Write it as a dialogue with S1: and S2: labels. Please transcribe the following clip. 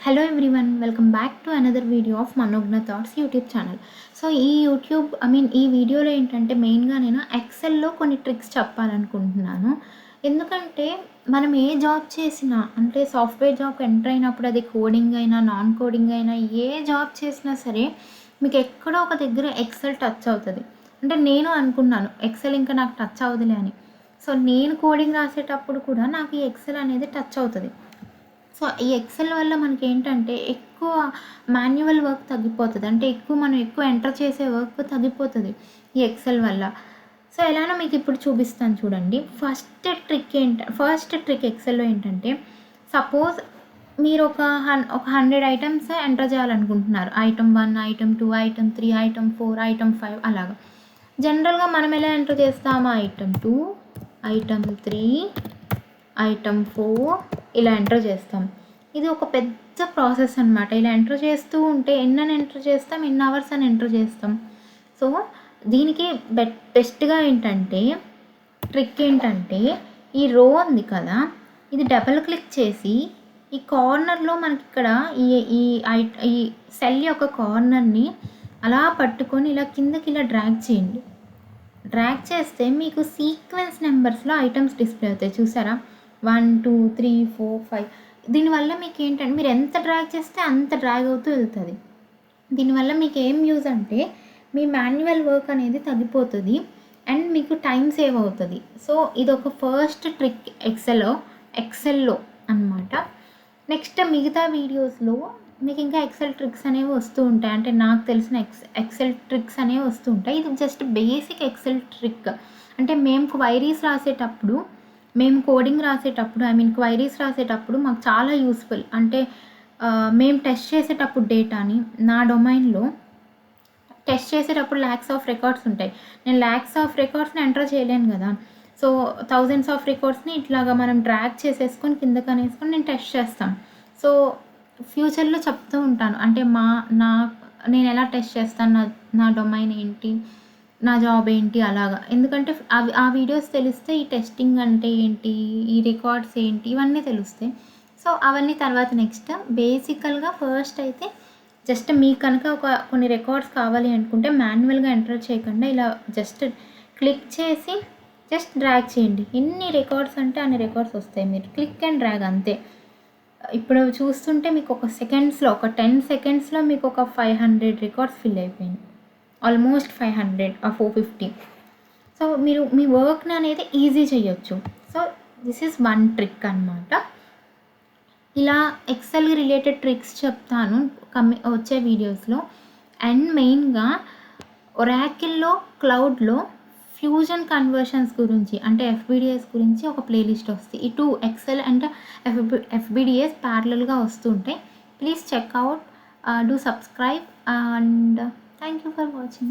S1: Hello everyone, welcome back to another video of Manognaathoughts YouTube channel. So ఈ వీడియోలో ఏంటంటే మెయిన్గా నేను ఎక్సెల్లో కొన్ని ట్రిక్స్ చెప్పాలనుకుంటున్నాను. ఎందుకంటే మనం ఏ జాబ్ చేసినా అంటే సాఫ్ట్వేర్ జాబ్కి ఎంటర్ అయినప్పుడు అది కోడింగ్ అయినా నాన్ కోడింగ్ అయినా ఏ జాబ్ చేసినా సరే మీకు ఎక్కడో ఒక దగ్గర ఎక్సెల్ టచ్ అవుతుంది. అంటే నేను అనుకున్నాను ఎక్సెల్ ఇంకా నాకు టచ్ అవ్వదులే అని. సో నేను కోడింగ్ రాసేటప్పుడు కూడా నాకు ఈ ఎక్సెల్ అనేది టచ్ అవుతుంది. సో ఈ ఎక్సెల్ వల్ల మనకేంటంటే ఎక్కువ మాన్యువల్ వర్క్ తగ్గిపోతుంది. అంటే మనం ఎక్కువ ఎంటర్ చేసే వర్క్ తగ్గిపోతుంది ఈ ఎక్సెల్ వల్ల. సో ఎలానో మీకు ఇప్పుడు చూపిస్తాను చూడండి. ఫస్ట్ ట్రిక్ ఎక్సెల్లో ఏంటంటే, సపోజ్ మీరు ఒక 100 ఐటమ్స్ ఎంటర్ చేయాలనుకుంటున్నారు. Item 1, item 2, item 3, item 4, item 5 అలాగా. జనరల్గా మనం ఎలా ఎంటర్ చేస్తాము? ఐటమ్ 2, ఐటమ్ 3, ఐటమ్ 4 ఇలా ఎంటర్ చేస్తాం. ఇది ఒక పెద్ద ప్రాసెస్ అనమాట. ఇలా ఎంటర్ చేస్తూ ఉంటే ఎన్నని ఎంటర్ చేస్తాం, ఎన్ని అవర్స్ అని ఎంటర్ చేస్తాం. సో దీనికి బెస్ట్గా ట్రిక్ ఏంటంటే ఈ రో ఉంది కదా, ఇది డబుల్ క్లిక్ చేసి ఈ కార్నర్లో మనకి ఇక్కడ ఈ సెల్ యొక్క కార్నర్ని అలా పట్టుకొని ఇలా కిందకి ఇలా డ్రాగ్ చేయండి. డ్రాగ్ చేస్తే మీకు సీక్వెన్స్ నెంబర్స్లో ఐటమ్స్ డిస్ప్లే అవుతాయి. చూసారా? 1, 2, 3, 4, 5. దీనివల్ల మీకు ఏంటంటే మీరు ఎంత డ్రాగ్ చేస్తే అంత డ్రాగ్ అవుతూ వెళ్తుంది. దీనివల్ల మీకు ఏం యూజ్ అంటే మీ మాన్యువల్ వర్క్ అనేది తగ్గిపోతుంది అండ్ మీకు టైం సేవ్ అవుతుంది. సో ఇది ఒక ఫస్ట్ ట్రిక్ ఎక్సెల్లో అన్నమాట. నెక్స్ట్ మిగతా వీడియోస్లో మీకు ఇంకా ఎక్సెల్ ట్రిక్స్ అనేవి వస్తూ ఉంటాయి. అంటే నాకు తెలిసిన ఎక్సెల్ ట్రిక్స్ అనేవి వస్తూ ఉంటాయి. ఇది జస్ట్ బేసిక్ ఎక్సెల్ ట్రిక్. అంటే మేము కోడింగ్ రాసేటప్పుడు క్వైరీస్ రాసేటప్పుడు మాకు చాలా యూస్ఫుల్. అంటే మేము టెస్ట్ చేసేటప్పుడు డేటాని నా డొమైన్లో టెస్ట్ చేసేటప్పుడు ల్యాక్స్ ఆఫ్ రికార్డ్స్ ఉంటాయి. నేను ల్యాక్స్ ఆఫ్ రికార్డ్స్ని ఎంటర్ చేయలేను కదా. సో థౌజండ్స్ ఆఫ్ రికార్డ్స్ని ఇట్లాగా మనం డ్రాగ్ చేసేసుకొని కిందకనేసుకొని నేను టెస్ట్ చేస్తాను. సో ఫ్యూచర్లో చెప్తూ ఉంటాను. అంటే నేను ఎలా టెస్ట్ చేస్తాను, నా డొమైన్ ఏంటి, నా జాబ్ ఏంటి అలాగా. ఎందుకంటే ఆ వీడియోస్ తెలిస్తే ఈ టెస్టింగ్ అంటే ఏంటి, ఈ రికార్డ్స్ ఏంటి, ఇవన్నీ తెలుస్తాయి. సో అవన్నీ తర్వాత నెక్స్ట్. బేసికల్గా ఫస్ట్ అయితే జస్ట్ మీకు కనుక కొన్ని రికార్డ్స్ కావాలి అనుకుంటే మాన్యువల్గా ఎంటర్ చేయకుండా ఇలా జస్ట్ క్లిక్ చేసి జస్ట్ డ్రాగ్ చేయండి. ఎన్ని రికార్డ్స్ అంటే అన్ని రికార్డ్స్ వస్తాయి. మీరు క్లిక్ అండ్ డ్రాగ్ అంతే. ఇప్పుడు చూస్తుంటే మీకు ఒక 10 సెకండ్స్లో మీకు ఒక 500 రికార్డ్స్ ఫిల్ అయిపోయింది. Almost 500 or 450. సో మీరు మీ వర్క్ని అనేది ఈజీ చేయొచ్చు. So this is one trick అనమాట. ఇలా ఎక్సెల్ రిలేటెడ్ ట్రిక్స్ చెప్తాను వచ్చే వీడియోస్లో. అండ్ మెయిన్గా ఒరాకిల్లో, క్లౌడ్లో ఫ్యూజన్ కన్వర్షన్స్ గురించి అంటే ఎఫ్బిడిఎస్ గురించి ఒక ప్లేలిస్ట్ వస్తుంది. ఇటు ఎక్సెల్ అండ్ ఎఫ్బిడిఎస్ ప్యారలల్గా వస్తూ ఉంటాయి. Please check out, do subscribe and thank you for watching.